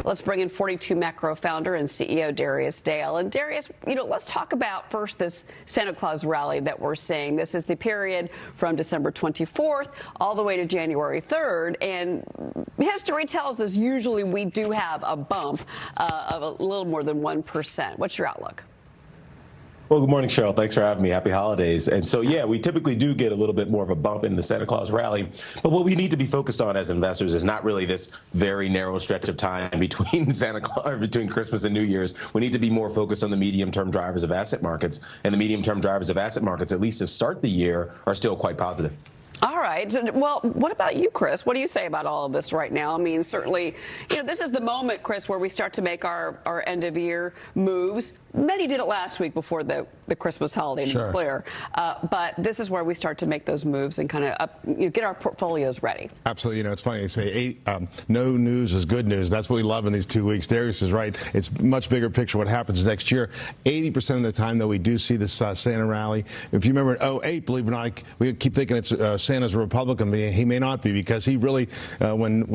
Let's bring in 42 Macro founder and CEO Darius Dale. And Darius, let's talk about first this Santa Claus rally that we're seeing. This is the period from December 24th all the way to January 3rd. And history tells us usually we do have a bump of a little more than 1%. What's your outlook? Well, good morning, Cheryl. Thanks for having me. Happy holidays. And so, yeah, we typically do get a little bit more of a bump in the Santa Claus rally. But what we need to be focused on as investors is not really this very narrow stretch of time between Santa Claus, between Christmas and New Year's. We need to be more focused on the medium-term drivers of asset markets. And the medium-term drivers of asset markets, at least to start the year, are still quite positive. All right. Well, what about you, Chris? What do you say about all of this right now? I mean, certainly, this is the moment, Chris, where we start to make our end-of-year moves. Many did it last week before the Christmas holiday, to be clear. But this is where we start to make those moves and kind of get our portfolios ready. Absolutely. It's funny. They say no news is good news. That's what we love in these 2 weeks. Darius is right. It's much bigger picture what happens next year. 80% of the time, though, we do see this Santa rally. If you remember in 2008, believe it or not, we keep thinking it's Santa's a Republican. He may not be, because he really, when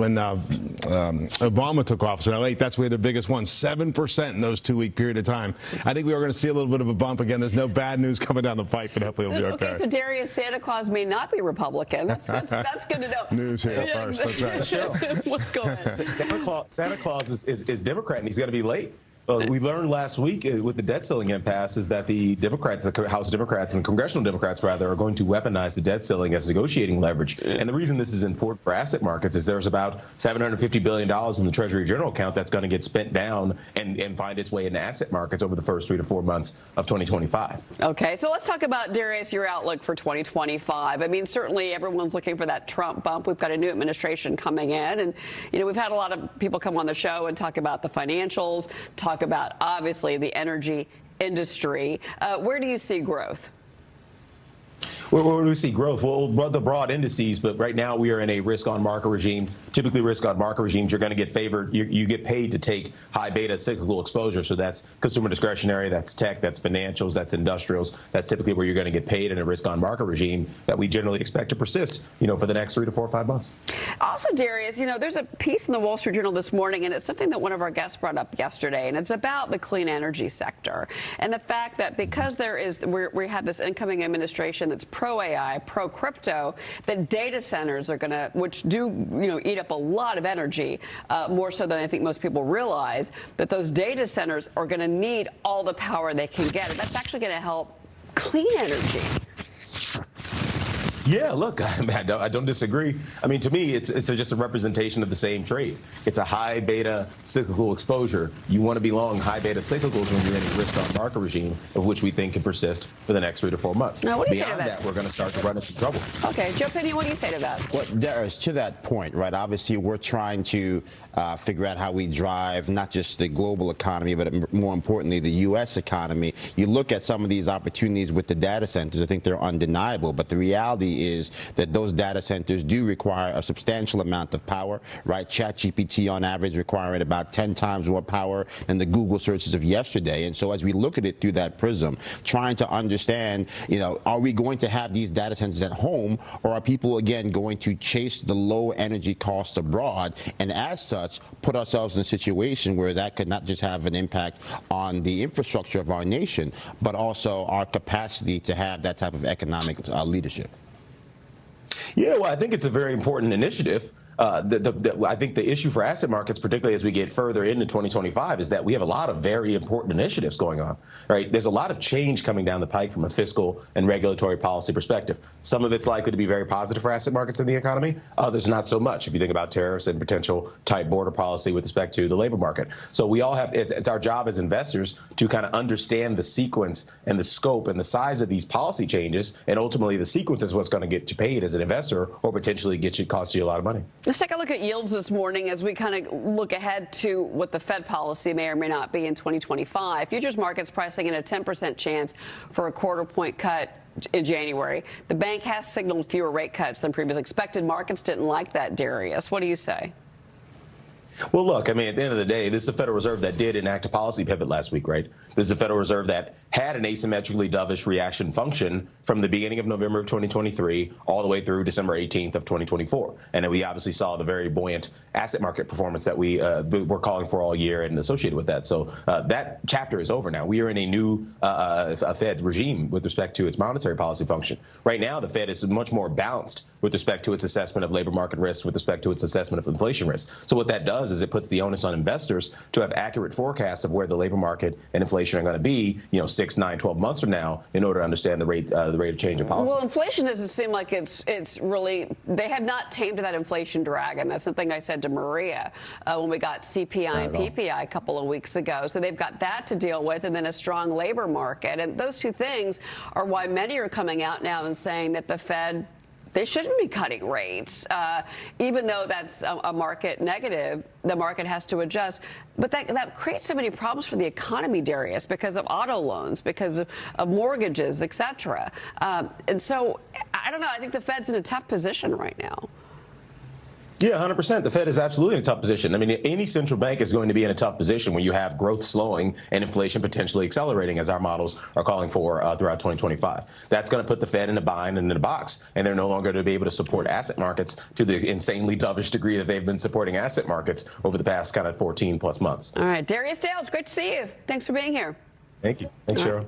Obama took office in 2008, that's where the biggest one, 7% in those 2 week period of time. I think we are going to see a little bit of a bump again. There's no bad news coming down the pipe, but hopefully it'll be okay. Okay, so Darius, Santa Claus may not be Republican. That's good to know. News here first. That's right. Go ahead. Santa Claus is Democrat, and he's going to be late. We learned last week with the debt ceiling impasse is that the Democrats, the House Democrats and Congressional Democrats, rather, are going to weaponize the debt ceiling as negotiating leverage. And the reason this is important for asset markets is there's about $750 billion in the Treasury General account that's going to get spent down and find its way into asset markets over the first 3 to 4 months of 2025. Okay, so let's talk about, Darius, your outlook for 2025. I mean, certainly everyone's looking for that Trump bump. We've got a new administration coming in, and we've had a lot of people come on the show and talk about the financials, talk about, obviously, the energy industry. Where do you see growth? Where do we see growth? Well, the broad indices, but right now we are in a risk-on market regime. Typically, risk-on market regimes, you're going to get favored. You get paid to take high beta cyclical exposure. So that's consumer discretionary, that's tech, that's financials, that's industrials. That's typically where you're going to get paid in a risk-on market regime that we generally expect to persist, for the next 3 to 4 or 5 months. Also, Darius, there's a piece in the Wall Street Journal this morning, and it's something that one of our guests brought up yesterday, and it's about the clean energy sector and the fact that because we have this incoming administration that's pro-AI, pro-crypto, that data centers are going to, which do, eat up a lot of energy, more so than I think most people realize, that those data centers are going to need all the power they can get. And that's actually going to help clean energy. Yeah, look, I don't disagree. I mean, to me, it's just a representation of the same trade. It's a high beta cyclical exposure. You want to be long high beta cyclicals when you're in a risk on market regime, of which we think can persist for the next 3 to 4 months. Now, what do you say to Beyond that, we're going to start to run into trouble. Okay, Joe Penny, what do you say to that? Well, Darius, to that point, right, obviously we're trying to figure out how we drive not just the global economy, but more importantly, the U.S. economy. You look at some of these opportunities with the data centers, I think they're undeniable, but the reality is that those data centers do require a substantial amount of power, right? ChatGPT on average requiring about 10 times more power than the Google searches of yesterday. And so as we look at it through that prism, trying to understand, are we going to have these data centers at home, or are people, again, going to chase the low energy costs abroad, and as such, put ourselves in a situation where that could not just have an impact on the infrastructure of our nation, but also our capacity to have that type of economic leadership? Yeah, well, I think it's a very important initiative. I think the issue for asset markets, particularly as we get further into 2025, is that we have a lot of very important initiatives going on, right? There's a lot of change coming down the pike from a fiscal and regulatory policy perspective. Some of it's likely to be very positive for asset markets in the economy. Others not so much, if you think about tariffs and potential tight border policy with respect to the labor market. So we all have, it's our job as investors to kind of understand the sequence and the scope and the size of these policy changes. And ultimately, the sequence is what's going to get you paid as an investor, or potentially cost you a lot of money. Let's take a look at yields this morning as we kind of look ahead to what the Fed policy may or may not be in 2025. Futures markets pricing in a 10% chance for a quarter-point cut in January. The bank has signaled fewer rate cuts than previously expected. Markets didn't like that, Darius. What do you say? Well, look, I mean, at the end of the day, this is the Federal Reserve that did enact a policy pivot last week, right, This is a Federal Reserve that had an asymmetrically dovish reaction function from the beginning of November of 2023 all the way through December 18th of 2024. And then we obviously saw the very buoyant asset market performance that we were calling for all year and associated with that. So that chapter is over now. We are in a new Fed regime with respect to its monetary policy function. Right now, the Fed is much more balanced with respect to its assessment of labor market risk, with respect to its assessment of inflation risk. So what that does is it puts the onus on investors to have accurate forecasts of where the labor market and inflation are going to be, 6, 9, 12 months from now in order to understand the rate of change in policy. Well, inflation doesn't seem like it's really, they have not tamed that inflation dragon. That's something I said to Maria when we got CPI and PPI a couple of weeks ago. So they've got that to deal with, and then a strong labor market. And those two things are why many are coming out now and saying that the Fed, they shouldn't be cutting rates, even though that's a market negative. The market has to adjust. But that creates so many problems for the economy, Darius, because of auto loans, because of mortgages, et cetera. And so, I don't know, I think the Fed's in a tough position right now. Yeah, 100%. The Fed is absolutely in a tough position. I mean, any central bank is going to be in a tough position when you have growth slowing and inflation potentially accelerating, as our models are calling for throughout 2025. That's going to put the Fed in a bind and in a box, and they're no longer going to be able to support asset markets to the insanely dovish degree that they've been supporting asset markets over the past kind of 14 plus months. All right, Darius Dale, it's great to see you. Thanks for being here. Thank you. Thanks, Cheryl.